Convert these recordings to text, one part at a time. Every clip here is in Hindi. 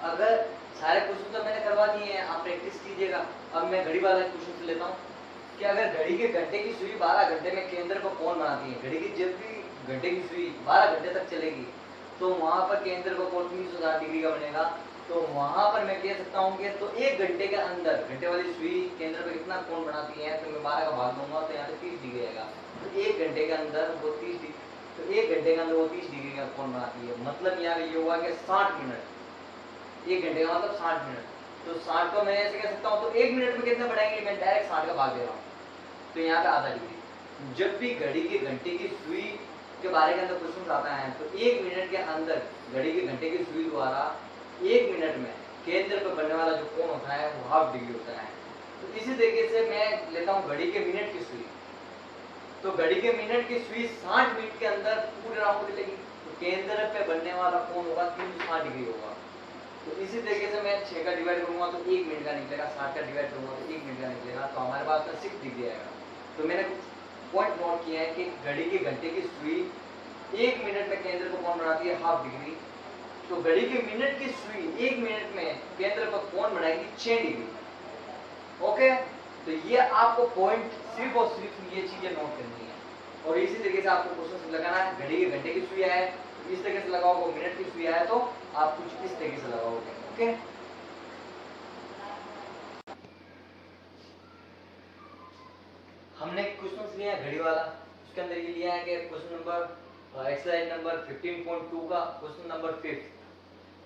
अगर सारे क्वेश्चन तो मैंने करवा दिए हैं, आप प्रैक्टिस कीजिएगा। अब मैं घड़ी वाला क्वेश्चन से लेता हूँ कि अगर घड़ी के घंटे की सुई 12 घंटे में केंद्र को कौन बनाती है। घड़ी की जब भी घंटे की सुई 12 घंटे तक चलेगी तो वहां पर केंद्र को कौन 360 डिग्री का बनेगा। तो वहां पर मैं कह सकता हूँ कि तो 1 घंटे के अंदर घंटे वाली सुई केंद्र पर कितना कोण बनाती है, तो मैं 12 का भाग दूंगा तो यहाँ पे 30 डिग्री आएगा। तो 1 घंटे के अंदर वो 30 डिग्री, तो 1 घंटे के अंदर वो 30 डिग्री का कोण बनाती है। मतलब यहाँ पे ये होगा कि 60 मिनट, 1 घंटे का मतलब 60 मिनट। तो 60 को मैं ऐसे कह सकता हूँ, तो 1 मिनट में कितना बढ़ाएंगे, मैं डायरेक्ट 60 का भाग दे रहा हूँ, तो यहाँ पे आधा डिग्री। जब भी घड़ी के घंटे की सुई के बारे के अंदर क्वेश्चन आता है तो 1 मिनट के अंदर घड़ी के घंटे की सुई द्वारा 1 मिनट में केंद्र पर बनने वाला जो कोण होता है वो हाफ डिग्री होता है। तो इसी तरीके से मैं लेता हूँ घड़ी के मिनट की सुई। तो घड़ी के मिनट की सुई 60 मिनट के अंदर पूरे राउंड चलेगी, तो केंद्र पे बनने वाला कोण होगा 360 डिग्री होगा। तो इसी तरीके से मैं 6 का डिवाइड करूंगा तो 1 मिनट का निकलेगा, 60 का डिवाइड करूंगा तो 1 मिनट का निकलेगा। तो हमारे पास में 6 डिग्री आएगा। तो मैंने कुछ पॉइंट नोट किए हैं कि घड़ी के घंटे की सुई 1 मिनट में केंद्र को कौन बनाती है, हाफ डिग्री। तो घड़ी के मिनट की सुई 1 मिनट में केंद्र को कौन बनाएगी, 6 डिग्री। ओके, तो ये आपको पॉइंट सिर्फ और सिर्फ ये चीजें नोट करनी है और इसी तरीके से आपको क्वेश्चन लगाना है। घड़ी के घंटे की सुई है तो इस तरीके से लगाओगे, मिनट की सुई है तो आप कुछ इस तरीके से लगाओगे। ओके, हमने क्वेश्चन लिया है घड़ी वाला, उसके अंदर ये लिया है कि क्वेश्चन नंबर एक्सरसाइज नंबर 15.2 का क्वेश्चन नंबर 5।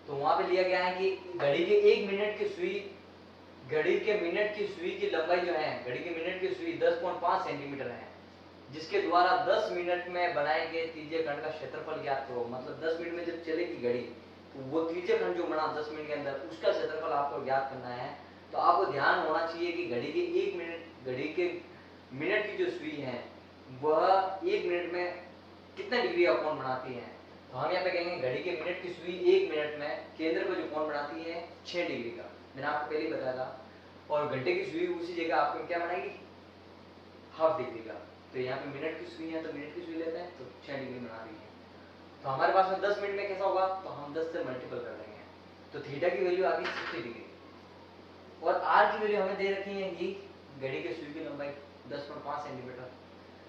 तो वहां पे लिया गया है कि घड़ी के 1 मिनट की सुई, घड़ी के मिनट की सुई की लंबाई जो है, घड़ी के मिनट की सुई 10.5 सेंटीमीटर है, जिसके द्वारा 10 मिनट में बनाए गए त्रिज्यीय खंड का क्षेत्रफल ज्ञात करो। मतलब 10 मिनट में जब चलेगी घड़ी तो वो त्रिज्यीय खंड जो बना 10 मिनट के अंदर उसका क्षेत्रफल आपको ज्ञात करना है। तो आपको ध्यान होना चाहिए कि घड़ी के 1 मिनट, घड़ी के मिनट की जो सुई है वह 1 मिनट में कितना डिग्री का कोण बनाती है। तो हम यहाँ पे कहेंगे घड़ी के मिनट की सुई 1 मिनट में केंद्र पर जो कोण बनाती है 6 डिग्री का, मैंने आपको पहले ही बताया था। और घंटे की सुई उसी जगह आपको क्या बनाएगी, हाफ डिग्री का। तो यहाँ पे मिनट की सुई है तो मिनट की सुई लेते हैं तो 6 डिग्री बना रही है। तो हमारे पास में 10 मिनट में कैसा होगा, तो हम 10 से मल्टीपल कर देंगे तो थीटा की वैल्यू आ गई 60 डिग्री। और आर की वैल्यू हमें दे रखी है कि घड़ी के सुई की लंबाई 10.5 सेंटीमीटर।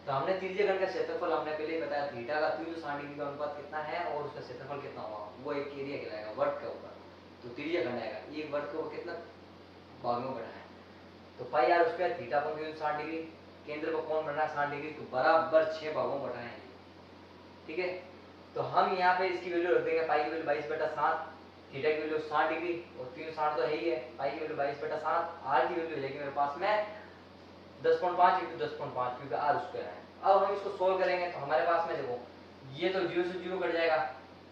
तो हमने त्रिज्यीय खंड का क्षेत्रफल हमने पहले ही बताया, थीटा का 360 डिग्री का अनुपात कितना है और उसका क्षेत्रफल कितना होगा, वो एक एरिया कहलाएगा वर्ग के ऊपर। तो त्रिज्यीय खंड आएगा, एक वर्ग को कितना भाग में बढ़ा है, तो पाई आर स्क्वायर थीटा को 360 डिग्री, केंद्र को कौन बन रहा है 60 डिग्री, तो बराबर 6 भागों में बढ़ाएंगे। ठीक है, तो हम यहाँ पे इसकी वैल्यू रख देंगे, पाई की वैल्यू 22/7, थीटा की वैल्यू 60 डिग्री और 360 तो है ही है, पाई की वैल्यू 22/7, आर की वैल्यू है मेरे पास में 10.5 × 10.5 क्योंकि आर स्क्वायर है। अब हम इसको सोल्व करेंगे तो हमारे पास में देखो ये तो 0 से 0 कट जाएगा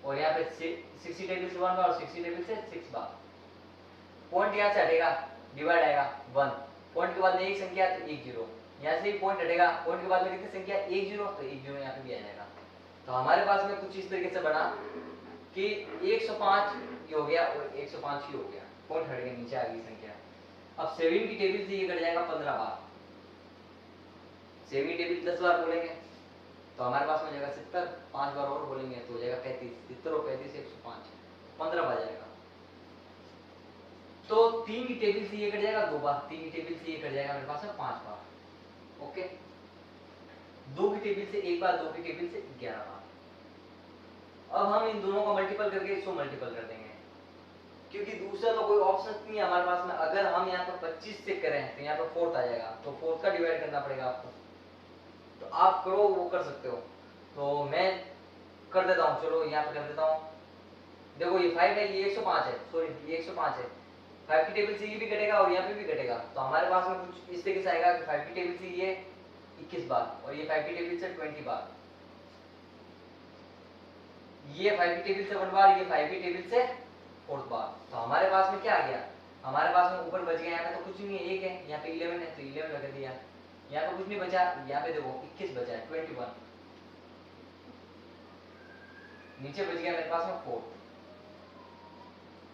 और यहाँ पे 60 टेबल से 1 बार और 60 टेबल से 6 बार, पॉइंट यहाँ से हटेगा, डिवाइड आएगा 1, पॉइंट के बाद में एक संख्या तो 1 0, यहाँ से ही पॉइंट हटेगा, पॉइंट के बाद में कितनी संख्या 1 0, तो 1 0 यहाँ पे भी आ जाएगा। तो हमारे पास में कुछ इस तरीके से बना कि 105 ये हो गया और 105 ही हो गया, पॉइंट हट गया, नीचे आ गई संख्या। अब 7 की टेबल से ये कट जाएगा 15 बार, 7 की टेबल 10 बार बोलेंगे तो हमारे पास में हो जाएगा 70, 5 बार और बोलेंगे तो हो जाएगा 35, 70 और 35 105, 15 बार जाएगा। तो 3 की टेबल से ये कट जाएगा 2 बार, 3 की टेबल से ये कट जाएगा मेरे पास में 5 बार। ओके, 2 की टेबल से 1 बार, 2 की टेबल से 11 बार। अब हम इन दोनों को मल्टीपल करके इसको मल्टीपल कर देंगे क्योंकि दूसरा तो कोई ऑप्शन नहीं है हमारे पास में। अगर हम यहाँ पर 25 से करें तो यहाँ पर 4 आ जाएगा, तो 4 का डिवाइड करना पड़ेगा आपको, तो आप करो वो कर सकते हो, तो मैं कर देता हूँ, चलो यहाँ पे कर देता हूँ। देखो ये 5 है, ये 105 है, सॉरी ये 105 है, 5 की टेबल से ये भी कटेगा और यहाँ पे भी कटेगा, तो हमारे पास में कुछ इस तरीके से आएगा कि 5 की टेबल से ये 21 बार और ये 5 की टेबल से 20 बार, ये 5 की टेबल से 1 बार, ये 5 की टेबल से 4 बार। तो हमारे पास में क्या आ गया, हमारे पास में ऊपर बच गया यहाँ पे तो कुछ नहीं है, 1 है, यहाँ पे 11 है तो 11 लगा दिया, यहाँ पे कुछ नहीं बचा, यहाँ पे देखो 21 बचा है 21, नीचे बच गया मेरे पास में 4।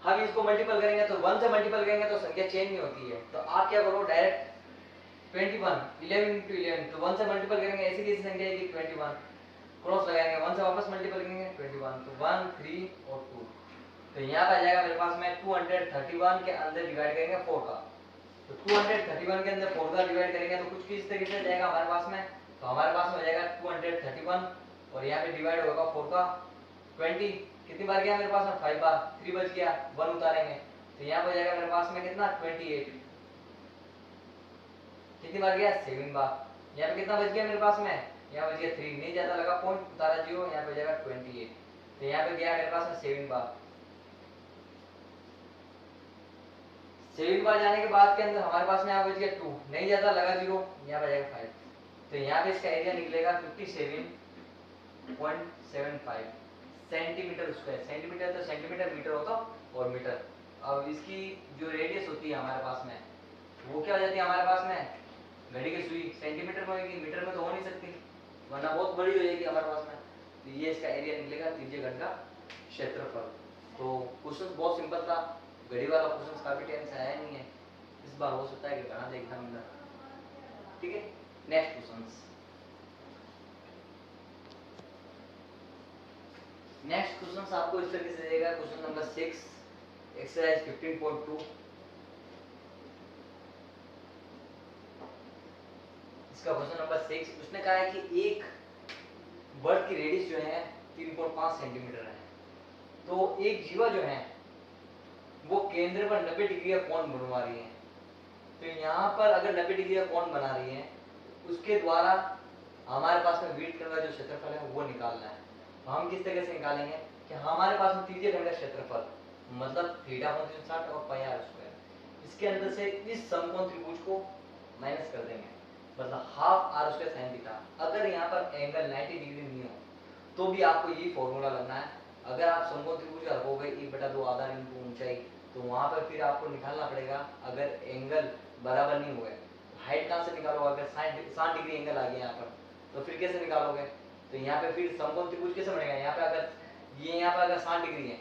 हम इसको मल्टीपल करेंगे तो 1 से मल्टीपल करेंगे तो संख्या चेंज नहीं होती है, तो आप क्या करो डायरेक्ट 21 11 × 11, तो 1 से मल्टीपल करेंगे ऐसी कैसी संख्या आएगी 21, क्रॉस लगाएंगे, 1 से वापस मल्टीपल करेंगे 21, तो 1 3 और 2 तो यहाँ पे आ जाएगा मेरे पास में 231 के अंदर डिवाइड करेंगे 4 का, तो 231 के अंदर 4 का डिवाइड करेंगे तो कुछ किस तरीके से जाएगा हमारे पास में, तो हमारे पास में हो जाएगा 231 और यहाँ पे डिवाइड होगा 4 का 20, कितनी बार गया मेरे पास में 5 बार, 3 बच गया 1 उतारेंगे तो यहाँ पे हो जाएगा मेरे पास में कितना 28, कितनी बार गया 7 बार, यहाँ पे कितना बच गया मेरे पास में, यहाँ बच गया 3, नहीं ज्यादा लगा पॉइंट उतारा 0, यहाँ पे हो जाएगा 28, तो यहाँ पे गया मेरे पास में 7 बार, 7 बार जाने के बाद के अंदर हमारे पास में यहाँ बच गया 2, नहीं ज्यादा लगा 0, यहाँ पे जाएगा 5, तो यहाँ पे इसका एरिया निकलेगा 57.75 सेंटीमीटर स्क्वायर, सेंटीमीटर तो सेंटीमीटर, मीटर होता और मीटर। अब इसकी जो रेडियस होती है हमारे पास में वो क्या हो जाती है हमारे पास में, घड़ी की सुई सेंटीमीटर में होगी, मीटर में तो हो नहीं सकती वरना बहुत बड़ी हो जाएगी हमारे पास में, तो ये इसका एरिया निकलेगा त्रिज्य घन का क्षेत्रफल। तो क्वेश्चन बहुत सिंपल था, घड़ी वाला क्वेश्चन काफी टाइम से आया नहीं है, इस बार हो सकता है कि घना देखना मिला। ठीक है, नेक्स्ट क्वेश्चन, नेक्स्ट क्वेश्चन आपको इस तरीके से देगा, क्वेश्चन नंबर 6 एक्सरसाइज 15.2, इसका क्वेश्चन नंबर 6, उसने कहा है कि एक बर्ड की रेडियस जो है 3.5 सेंटीमीटर है, तो एक जीवा जो है वो केंद्र पर 90 डिग्री का कोण बनवा रही है, तो यहाँ पर अगर 90 डिग्री का कोण बना रही है उसके द्वारा हमारे पास में वृत्त का जो क्षेत्रफल है वो निकालना है। तो हम किस तरह से निकालेंगे कि हमारे पास में त्रिज्य घन का क्षेत्रफल मतलब थीटा कोण 360 और पाई आर स्क्वायर, इसके अंदर से इस समकोण त्रिभुज को माइनस कर देंगे, मतलब half are square sine theta. अगर यहाँ पर एंगल 90 डिग्री नहीं हो तो भी आपको यही फॉर्मूला लगना है। अगर आप समकोण त्रिभुज का रखोगे 1/2 आधार इंटू ऊंचाई, तो वहां पर फिर आपको निकालना पड़ेगा, अगर एंगल बराबर नहीं हुए हाइट कहाँ से निकालोगे, अगर 60 डिग्री एंगल आ गया यहाँ पर तो फिर कैसे निकालोगे, तो यहाँ पे फिर समकोण त्रिभुज कैसे बनेगा, यहाँ पे अगर ये यहाँ पे अगर 60 डिग्री है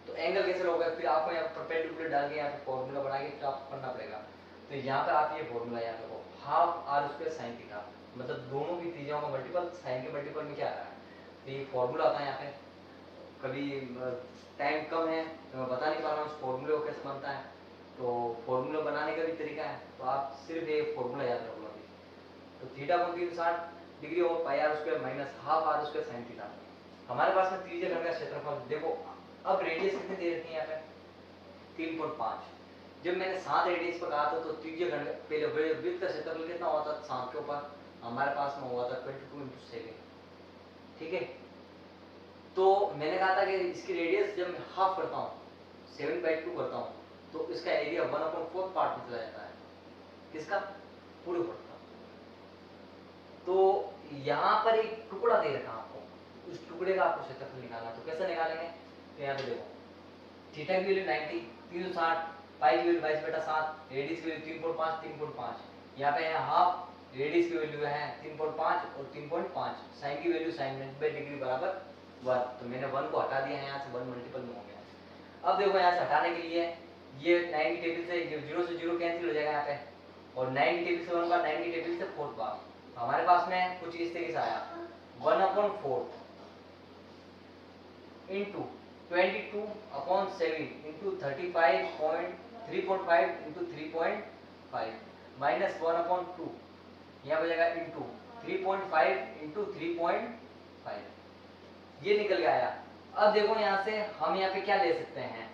तो एंगल कैसे लोगे, फिर आपको यहाँ परपेंडिकुलर डाल के यहाँ पे फॉर्मूला बना के फिर आपको करना पड़ेगा। तो यहाँ पर आप ये फॉर्मूला याद रखो, half are square sine theta, मतलब दोनों की त्रिज्याओं का मल्टीपल, साइन के मल्टीपल में क्या आ रहा है, तो ये फॉर्मूला आता है यहाँ पे। कभी टाइम कम है तो मैं बता नहीं पा रहा हूँ इस फॉर्मूले को कैसे बनता है, तो फॉर्मूला बनाने का भी तरीका है, तो आप सिर्फ ये फॉर्मूला याद रखो अभी। तो थीटा कोण 360 डिग्री और pi r square minus half are square sine theta. हमारे पास में त्रिज्य घन का क्षेत्रफल देखो, अब रेडियस कितनी दे रखी है यहाँ पे 3.5, जब मैंने 7 रेडियस पर कहा था तो त्रिज्य घन पहले वृत्त का क्षेत्रफल कितना हुआ था 7 के ऊपर, हमारे पास में हुआ था 22 × 7, ठीक है। तो मैंने कहा था कि इसकी रेडियस जब मैं हाफ करता हूँ 7/2 करता हूँ तो इसका एरिया 1/4 पार्ट में चला जाता है, किसका, पूरे फुट का। तो यहाँ पर एक टुकड़ा दे रखा आपको, उस टुकड़े का आपको क्षेत्रफल निकालना, तो कैसे निकालेंगे, तो यहाँ पे देखो थीटा की वैल्यू 90 360, पाई की वैल्यू 22/7, रेडियस की वैल्यू 3.5, यहाँ पे है हाफ, रेडियस की वैल्यू है 3.5 और 3.5, साइन की वैल्यू साइन 90 डिग्री बराबर 1, तो मैंने 1 को हटा दिया है, यहाँ से 1 मल्टीपल में हो गया। अब देखो यहाँ से हटाने के लिए ये 90 टेबल से 0 से 0 कैंसिल हो जाएगा यहाँ पे, और 90 टेबल से 1 बार, 90 टेबल से 4 बार, हमारे पास में कुछ इस तरीके से आया 1/4 इंटू 22/7 इंटू 3.5 इंटू 3.5 माइनस 1/2, यहाँ बचेगा इंटू 3.5 इंटू 3.5, ये निकल के आया। अब देखो यहाँ से हम यहाँ पे क्या ले सकते हैं,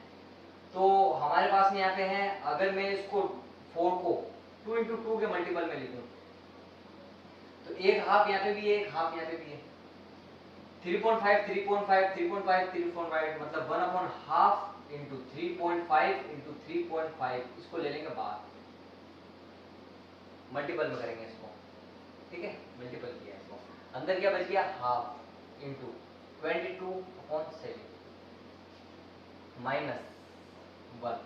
तो हमारे पास में यहाँ पे है, अगर मैं इसको 4 को 2 इंटू 2 के मल्टीपल में लिखूं तो एक हाफ यहाँ पे भी है, एक हाफ यहाँ पे भी है, 3.5 3.5 3.5 3.5 मतलब 1/2 इंटू 3.5 इंटू 3.5, इसको ले लेंगे बाहर, मल्टीपल में करेंगे इसको, ठीक है, मल्टीपल किया इसको, अंदर क्या बच गया हाफ इंटू 22/7 माइनस 1,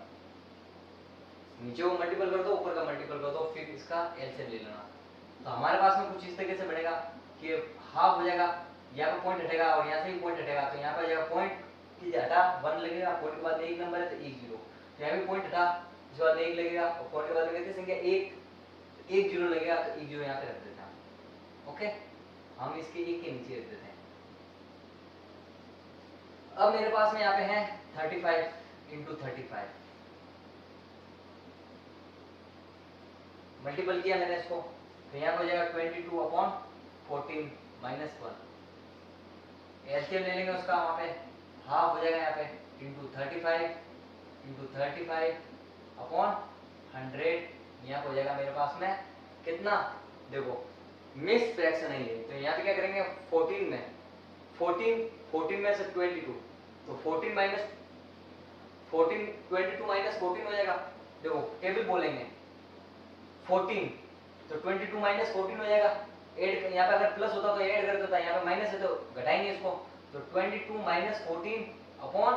नीचे वो मल्टीपल कर दो, ऊपर का मल्टीपल कर दो, फिर इसका एलसीएम ले लेना। तो हमारे पास में कुछ इस तरीके से बनेगा कि हाफ हो जाएगा, यहाँ पे पॉइंट हटेगा और यहाँ से भी पॉइंट हटेगा, तो यहाँ पे जाएगा पॉइंट की हटा 1 लगेगा, पॉइंट के बाद 1 नंबर है तो 1 0, तो यहाँ भी पॉइंट हटा, उसके बाद 1 लगेगा और पॉइंट के बाद लगेगी संख्या 1 0 लगेगा, तो 1 0 यहाँ पे रख देते हैं। ओके, हम इसके 1 के नीचे रख देते हैं। अब मेरे पास में यहाँ पे है 35 इंटू 35, मल्टीपल किया मैंने इसको, तो यहाँ पे हो जाएगा 22 अपॉन 14 माइनस 1। एलसीएम ले लेंगे उसका, वहाँ पे हाफ हो जाएगा यहाँ पे, इंटू 35 अपॉन 100, यहाँ पे हो जाएगा मेरे पास में कितना, देखो मिक्स फ्रैक्शन है ये, तो यहाँ पे क्या करेंगे 14 में 14 में से 22, तो 14 माइनस 14 22 माइनस 14 हो जाएगा, देखो टेबल बोलेंगे 14, तो 22 माइनस 14 हो जाएगा। ऐड यहाँ पे अगर प्लस होता तो ऐड कर देता, यहाँ पे माइनस है तो घटाएंगे इसको, तो 22 माइनस 14 अपॉन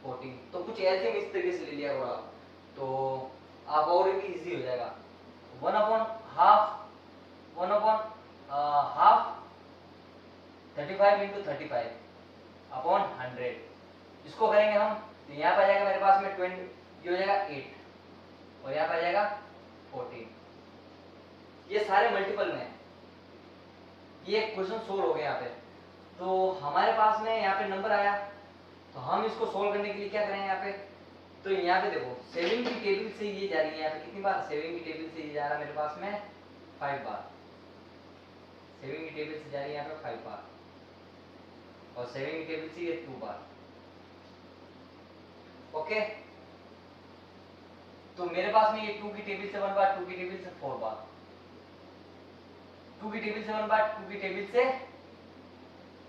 14, तो कुछ एलसीएम इस तरीके से ले लिया होगा तो आप और भी इजी हो जाएगा। 1 अपॉन हाफ 35 इंटू 35 अपॉन 100, इसको करेंगे हम, तो यहाँ पे आ जाएगा मेरे पास में 20, ये हो जाएगा 8 और यहाँ पे आ जाएगा 14, ये सारे मल्टीपल में, ये क्वेश्चन सोल्व हो गया यहाँ पे। तो हमारे पास में यहाँ पे नंबर आया, तो हम इसको सोल्व करने के लिए क्या करेंगे यहाँ पे, तो यहाँ पे देखो सेविंग की टेबल से ये जा रही है, यहाँ पे कितनी बार सेविंग की टेबल से ये जा रहा है मेरे पास में 5 बार, सेविंग की टेबल से जा रही है यहाँ पे 5 बार, और सेविंग की टेबल से ये 2 बार। ओके, तो मेरे पास में ये 2 की टेबल से 1 बार, 2 की टेबल से 4 बार, 2 की टेबल से 1 बार, 2 की टेबल से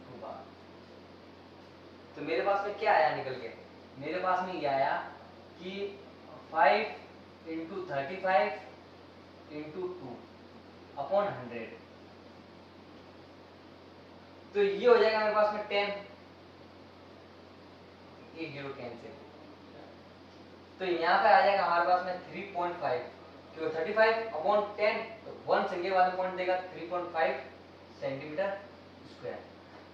2 बार। तो मेरे पास में क्या आया निकल के, मेरे पास में ये आया कि 5 इंटू 35 इंटू 2 अपॉन 100, तो ये हो जाएगा मेरे पास में 10, एक जीरो कैंसिल, तो यहाँ पे आ जाएगा हमारे पास में 3.5, क्योंकि 35 अपॉन 10, तो 1 संख्या वाला पॉइंट देगा 3.5 सेंटीमीटर स्क्वायर।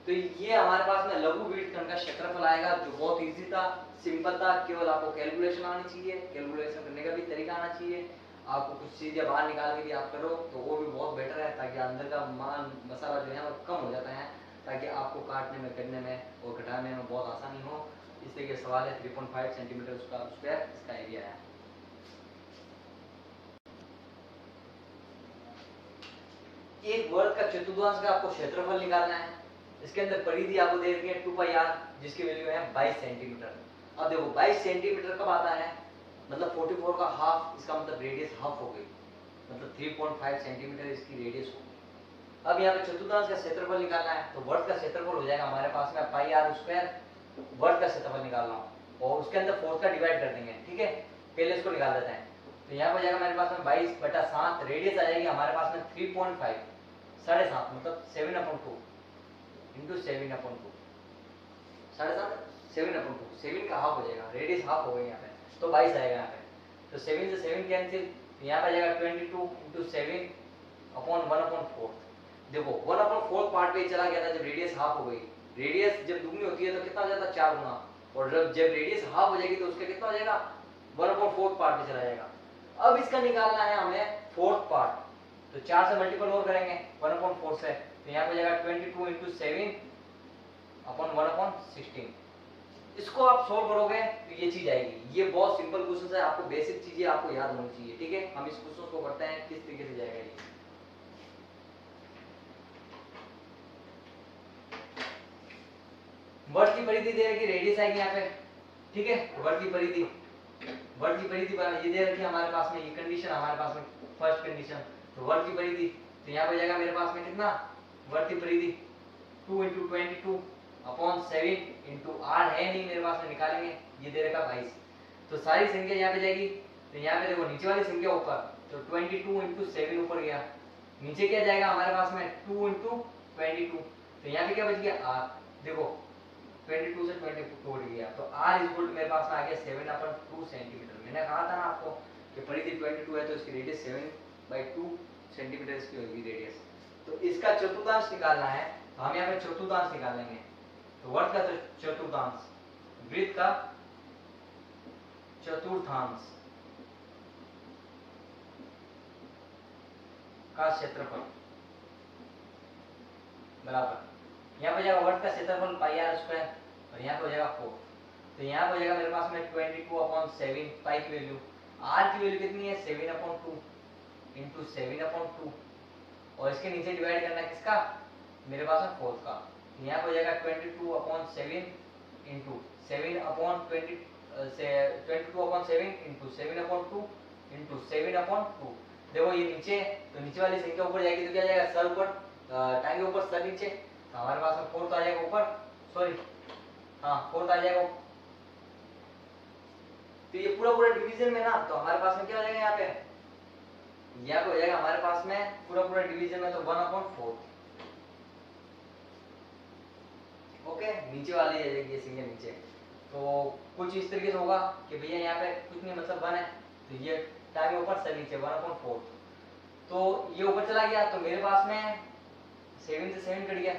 तो ये हमारे पास में लघु वृत्तखंड का क्षेत्रफल आएगा, जो बहुत इजी था, सिंपल था, केवल आपको कैलकुलेशन आनी चाहिए, कैलकुलेशन करने का भी तरीका आना चाहिए, आपको कुछ चीजें बाहर निकाल के भी आप करो तो वो भी बहुत बेटर है, ताकि अंदर का माल मसाला जो है वो कम हो जाता है, ताकि आपको काटने में, करने में और घटाने में बहुत आसानी हो। इसलिए ये सवाल है 3.5 सेंटीमीटर स्क्वायर इसका एरिया है। एक वर्ग का चतुर्थांश का आपको क्षेत्रफल निकालना है, इसके अंदर परिधि आपको दे रखी है 2πr, जिसकी वैल्यू है 22 सेंटीमीटर। अब देखो 22 सेंटीमीटर कब आता है, मतलब 44 का हाफ, इसका मतलब रेडियस हाफ हो गई, मतलब 3.5 सेंटीमीटर इसकी रेडियस होगी। अब यहाँ पे चतुर्थांश का क्षेत्रफल निकालना है, तो वर्ग का क्षेत्रफल हो जाएगा हमारे पास में πr², वर्ग का क्षेत्रफल निकालना हो, और उसके अंदर 4 का डिवाइड कर देंगे, ठीक है, पहले इसको निकाल देते हैं। तो यहाँ पर जाएगा मेरे पास में 22/7, रेडियस आ जाएगी हमारे पास में 3.5, 7.5 मतलब 7/2 इंटू 7/2, 7.5 7/2, 7 का हाफ हो जाएगा, रेडियस हाफ हो गई यहाँ पे, तो 22 आएगा यहाँ पे, तो 7 से 7 कैंसिल, यहाँ पे जाएगा 22 इंटू 7 अपॉन 1/4। देखो 1/4 पार्ट पे चला गया था जब रेडियस हाफ हो गई, रेडियस जब दुगनी होती है तो कितना हो जाता है 4 गुना, और जब रेडियस हाफ हो जाएगी तो उसका कितना हो जाएगा 1/4 पार्ट पे चला जाएगा। अब इसका निकालना है हमें 4th पार्ट, तो 4 से मल्टीपल और करेंगे 1/4 से, तो यहाँ पे जाएगा 22 इंटू 7 अपॉन 1/16। इसको आप सोल्व करोगे तो ये चीज आएगी। ये बहुत सिंपल क्वेश्चन है, आपको बेसिक चीजें आपको याद होनी चाहिए, ठीक है। हम इस क्वेश्चन को करते हैं किस तरीके से जाएगा ये। वर्ग की परिधि दे रखी, रेडियस आएगी यहाँ पे, ठीक है। वर्ग की परिधि ये दे रखी है हमारे पास में, ये कंडीशन हमारे पास में फर्स्ट कंडीशन। तो वर्ग की परिधि, तो यहाँ पे जाएगा मेरे पास में कितना, वर्ग की परिधि 2 इंटू 22 अपॉन 7 इंटू r है नहीं मेरे पास में, निकालेंगे, ये दे रखा 22। तो सारी संख्या यहाँ पे जाएगी, तो यहाँ पे देखो नीचे वाली संख्या ऊपर, तो 22 इंटू 7 ऊपर गया, नीचे क्या जाएगा हमारे पास में 2 इंटू 22, तो यहाँ पे क्या बच गया r, देखो 22 से 22 उठ गया, तो r इक्वल मेरे पास में आ गया 7/2 सेंटीमीटर। मैंने कहा था ना आपको कि परिधि 22 है तो इसकी रेडियस 7/2 सेंटीमीटर इसकी होगी रेडियस। तो इसका चतुर्थांश निकालना है, तो हम यहाँ पे चतुर्थांश निकालेंगे। तो वर्ग का चतुर्थांश, वृत्त का चतुर्थांश का क्षेत्रफल बराबर, यहाँ पे जाएगा वर्ग का क्षेत्रफल πr², और यहाँ पे हो जाएगा 4। तो यहाँ पे हो जाएगा मेरे पास में 22/7 पाई की वैल्यू। आर की वैल्यू कितनी है 7/2 इंटू 7/2 और इसके नीचे डिवाइड करना है किसका, मेरे पास है 4 का। यहाँ पे हो जाएगा 22/7 इंटू 7/20 22/7 इंटू 7/2 इंटू 7/2। देखो ये नीचे, तो नीचे वाली संख्या ऊपर जाएगी तो क्या जाएगा, सर ऊपर, टांगे ऊपर सर नीचे, तो हमारे पास में 4 तो आ जाएगा ऊपर, सॉरी हाँ 4 आ जाएगा। तो ये पूरा पूरा डिवीजन में ना, तो हमारे पास में क्या हो जाएगा यहाँ पे हो जाएगा हमारे पास में पूरा पूरा डिवीजन में तो 1/4। ओके, नीचे वाली है ये संख्या नीचे। तो कुछ इस तरीके से होगा कि भैया यहाँ पे कुछ नहीं मतलब 1 है, तो ये टाइम ऊपर सर नीचे 1/4। तो ये ऊपर चला गया तो मेरे पास में 7 से 7 कट गया।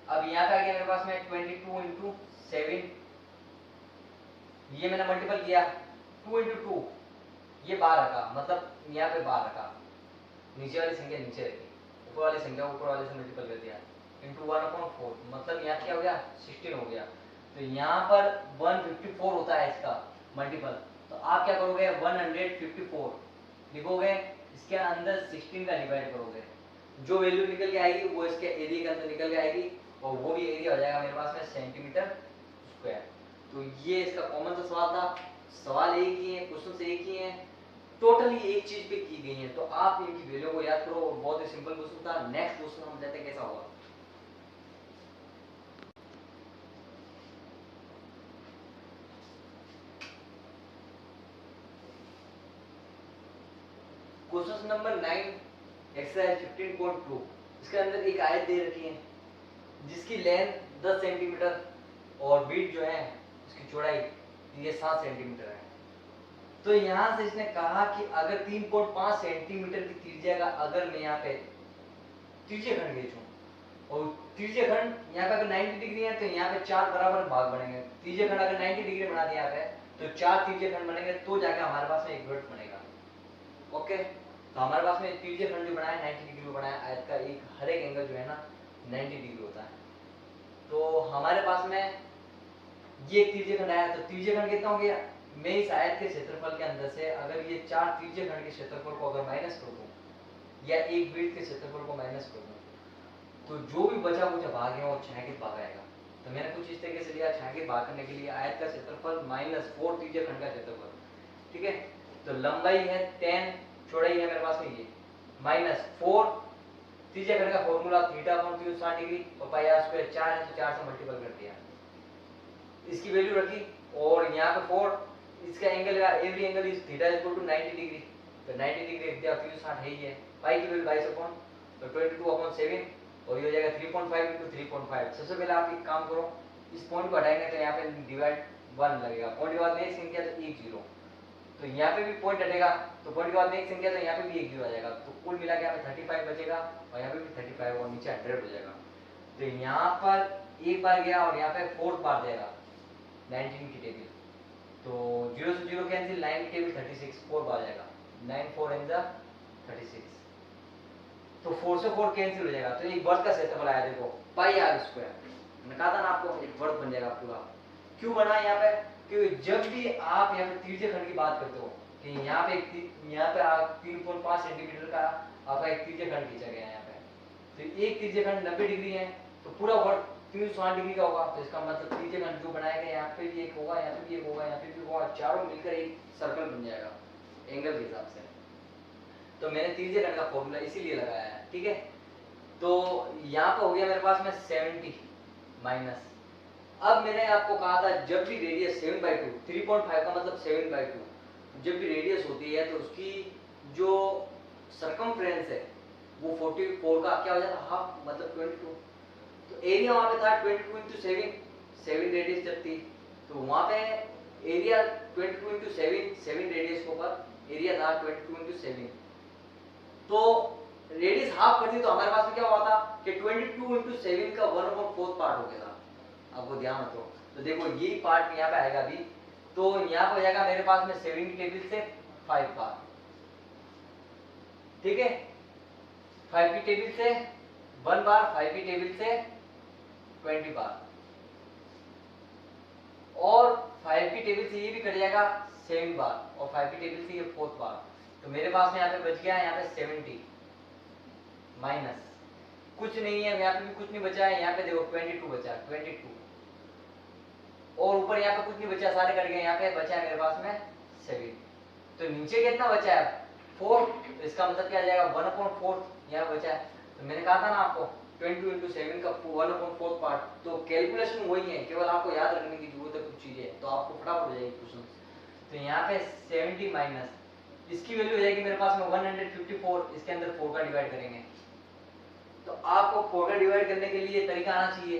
अब यहाँ पे आ गया मेरे पास में 22 इंटू 7, ये मैंने मल्टीपल किया 2 इंटू 2, ये 12 का, मतलब यहाँ पे 12 का, नीचे वाली संख्या नीचे रखी, ऊपर वाली संख्या ऊपर वाले से मल्टीपल कर दिया इंटू 1/4, मतलब यहाँ क्या हो गया 16 हो गया। तो यहाँ पर 154 होता है इसका मल्टीपल, तो आप क्या करोगे 154 लिखोगे, इसके अंदर 16 का डिवाइड करोगे, जो वैल्यू निकल के आएगी वो इसके एरिया के अंदर निकल के आएगी और वो भी एरिया हो जाएगा मेरे पास में सेंटीमीटर स्क्वायर। तो ये इसका कॉमन सा सवाल था, सवाल एक ही है, क्वेश्चन एक ही है, टोटली एक चीज पे की गई है, तो आप इनकी वैल्यू को याद करो। बहुत ही सिंपल क्वेश्चन था। नेक्स्ट क्वेश्चन हम देखते हैं कैसा होगा। क्वेश्चन नंबर 9 एक्सरसाइज 15.2, इसके अंदर एक आयत दे रखी है जिसकी लेंथ 10 सेंटीमीटर और विड्थ जो है उसकी चौड़ाई ये 7 सेंटीमीटर है। तो यहाँ से इसने कहा कि अगर 3.5 सेंटीमीटर की त्रिज्या का अगर मैं यहाँ पे त्रिज्य खंड खींचूं और त्रिज्य खंड यहाँ पे अगर 90 डिग्री है तो यहाँ पे 4 बराबर भाग बनेंगे। त्रिज्य खंड अगर 90 डिग्री बना दिया है तो 4 त्रिज्य खंड बनेंगे, तो जाके हमारे पास में एक वृत्त बनेगा। ओके, तो हमारे पास में त्रिज्य खंड जो बनाया 90 डिग्री बनाया, आयत का एक हर एक एंगल जो है ना 90 डिग्री होता है। तो हमारे पास में ये त्रिज्य खंड आया, तो त्रिज्य खंड कितना हो गया, मैं इस आयत के क्षेत्रफल के अंदर से अगर ये 4 त्रिज्य खंड के क्षेत्रफल को अगर माइनस कर दूं या एक वृत्त के क्षेत्रफल को माइनस कर दूं, तो जो भी बचा कुछ भाग है वो छायांकित भाग आएगा। तो मैंने कुछ इस तरीके से लिया, छायांकित भाग करने के लिए आयत का क्षेत्रफल माइनस 4 त्रिज्य खंड का क्षेत्रफल, ठीक है। तो लंबाई है 10, चौड़ाई है मेरे पास में ये माइनस 4, त्रिज्य खंड का फॉर्मूला θ/360 डिग्री और पाई r स्क्वायर 4 है तो 4 से मल्टीपल कर दिया, इसकी वैल्यू रखी और यहाँ पे 4, इसका एंगल का every angle is theta is equal to 90 degree, तो 90 डिग्री रख दिया, 360 है ही है, पाई की वैल्यू 22 तो 22/7 और ये हो जाएगा 3.5 इंटू 3.5। सबसे पहले आप एक काम करो, इस पॉइंट को हटाएंगे तो यहाँ पे डिवाइड 1 लगेगा, पॉइंट के बाद में एक संख्या तो 1 0, तो यहाँ पे भी पॉइंट हटेगा तो पॉइंट के बाद में एक संख्या तो यहाँ पे भी 1 0 आ जाएगा, तो कुल मिला के यहाँ पे 35 बचेगा और यहाँ पे भी 35 और नीचे 100 हो जाएगा। तो यहाँ पर एक बार गया और यहाँ पे 4th बार जाएगा 19 की टेबल, तो 0 से 0 कैंसिल, 9 की टेबल 36, 4 बार जाएगा, 9 4 इन द 36, तो 4 से 4 कैंसिल हो जाएगा। तो एक वर्ग का क्षेत्रफल आया, देखो पाई आर स्क्वायर, मैंने कहा था ना आपको एक वर्ग बन जाएगा पूरा। क्यों बना यहाँ पे, क्योंकि जब भी आप यहाँ पे त्रिज्य खंड की बात करते हो कि यहाँ पे आप 3.5 सेंटीमीटर का आपका एक त्रिज्य खंड खींचा गया है यहाँ पे, तो एक त्रिज्य खंड 90 डिग्री है तो पूरा वर्ग 360 डिग्री का होगा, तो इसका मतलब त्रिज्य खंड जो बनाया गया यहाँ पे भी एक होगा, यहाँ पे भी एक होगा, यहाँ पे भी होगा, चारों मिलकर एक सर्कल बन जाएगा एंगल के हिसाब से। तो मैंने त्रिज्य खंड का फॉर्मूला इसीलिए लगाया है, ठीक है। तो यहाँ पे हो गया मेरे पास में 70 माइनस, अब मैंने आपको कहा था जब भी रेडियस 7/2, 3.5 का मतलब 7/2, जब भी रेडियस होती है तो उसकी जो सरकमफ्रेंस है वो 44 का क्या हो जाता है, हाफ मतलब 22। तो एरिया वहां पे था 22 इंटू 7 रेडियस जब थी, तो वहां पे एरिया 22 इंटू 7 रेडियस के ऊपर एरिया था 22 इंटू 7, तो रेडियस हाफ कर दी तो हमारे पास में क्या हुआ था कि 22 इंटू 7 का 1/4 पार्ट हो गया था, आपको ध्यान रखो। तो देखो यही पार्ट यहाँ पे आएगा अभी, तो यहाँ पे हो जाएगा मेरे पास में 7 की टेबल से 5 बार, ठीक है, 5 की टेबल से 1 बार, 5 की टेबल से 20 बार, टेबल से ये भी कट जाएगा 7 बार और 5 की टेबल से ये 4th बार। तो मेरे पास में यहाँ पे बच गया है यहाँ पे 70 माइनस कुछ नहीं है, यहाँ पे भी कुछ नहीं बचा है, यहाँ पे देखो 22 बचा है 22 और ऊपर यहाँ पे कुछ नहीं बचा, सारे कट गए, यहाँ पे बचा है मेरे पास में 7। तो नीचे कितना बचा है 4, तो इसका मतलब क्या आ जाएगा 1/4 यहाँ बचा है। तो मैंने कहा था ना आपको 22 into 7 का 1/4 पार्ट, तो कैलकुलेशन वही है, केवल आपको याद रखने की जरूरत है कुछ चीजें, तो आपको फटाफट हो जाएगी क्वेश्चन। तो यहाँ पे 70 माइनस इसकी वैल्यू हो जाएगी मेरे पास में 154, इसके अंदर 4 का डिवाइड करेंगे। तो आपको 4 का डिवाइड करने के लिए तरीका आना चाहिए,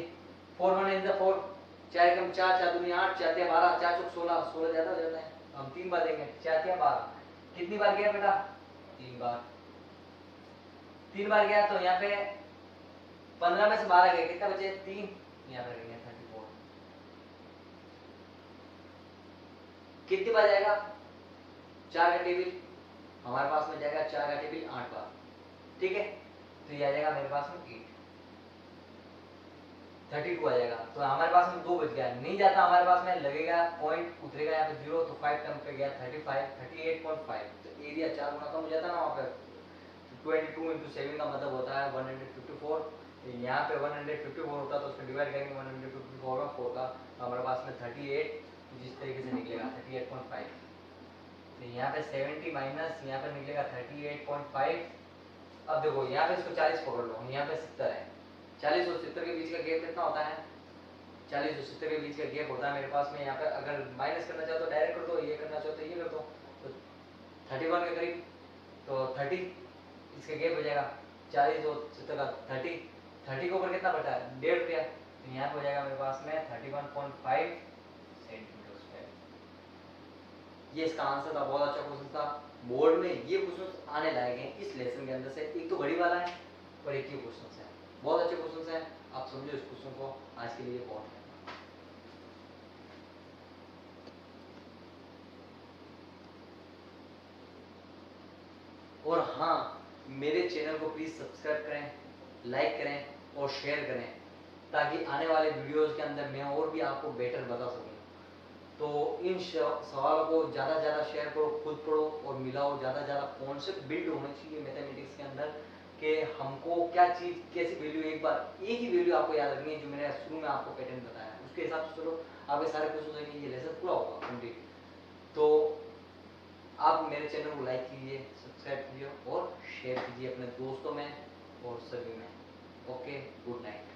4 1 इन द 4, 4 कम 4 4 दूनी 8 4 3 12 4 चौक 16, 16 ज्यादा हो जाता है, हम 3 बार देंगे, 4 3 12, कितनी बार गया बेटा 3 बार, 3 बार गया। तो यहाँ पे 15 में से 12 गए, कितना बचे 3, यहाँ पे रखेंगे 34, कितनी बार जाएगा 4 का टेबल हमारे पास में जाएगा, 4 का टेबल 8 बार, ठीक है। तो ये आ जाएगा मेरे पास में 8, 32 आ जाएगा। तो हमारे पास में 2 बच गया, नहीं जाता हमारे पास में, लगेगा पॉइंट उतरेगा यहाँ पे 0, तो 5 टर्म पे गया 35, 38.5, तो एरिया 4 गुना कम हो जाता ना वहाँ पे। 22 into 7 का मतलब होता है 154, तो यहाँ पे 154 होता तो उसको डिवाइड करेंगे 154 में 4 का, तो हमारे पास में 38 जिस तरीके से निकलेगा 38.5। तो यहाँ पे 70 माइनस यहाँ पे निकलेगा 38.5। अब देखो यहाँ पे इसको 40 पकड़ लो, यहाँ पे 70 है, 40 और 70 के बीच का गैप कितना होता है, 40 और 70 के बीच का गैप होता है मेरे पास में। यहाँ पे अगर माइनस करना चाहो तो डायरेक्ट कर दो, ये करना चाहो तो ये कर दो, तो 31 के करीब, तो 30 इसका गैप हो जाएगा, 40 और 70 का 30, 30 के ऊपर कितना बचा है 1.5 रुपया, तो यहाँ पे हो जाएगा मेरे पास में 31.5 सेंटीमीटर स्क्वायर। ये इसका आंसर था, बहुत अच्छा क्वेश्चन था, बोर्ड में ये क्वेश्चन आने लायक हैं इस लेसन के अंदर से, एक तो घड़ी वाला है और एक ये क्वेश्चन है, बहुत अच्छे क्वेश्चन हैं, आप समझो इस क्वेश्चन को, आज के लिए बहुत है। और हाँ, मेरे चैनल को प्लीज सब्सक्राइब करें, लाइक करें और शेयर करें, ताकि आने वाले वीडियोस के अंदर मैं और भी आपको बेटर बता सकूं। तो इन सवालों को ज़्यादा से ज़्यादा शेयर करो, खुद पढ़ो और मिलाओ, ज़्यादा से ज़्यादा कॉन्सेप्ट बिल्ड होने चाहिए मैथमेटिक्स के अंदर, कि हमको क्या चीज़ कैसी वैल्यू, एक बार एक ही वैल्यू आपको याद रखनी है, जो मैंने शुरू में आपको पैटर्न बताया उसके हिसाब से चलो, आपके सारे क्वेश्चन देंगे, ये लेसन पूरा होगा कंप्लीट। तो आप मेरे चैनल को लाइक कीजिए, सब्सक्राइब कीजिए और शेयर कीजिए अपने दोस्तों में और सभी में। Okay, good night.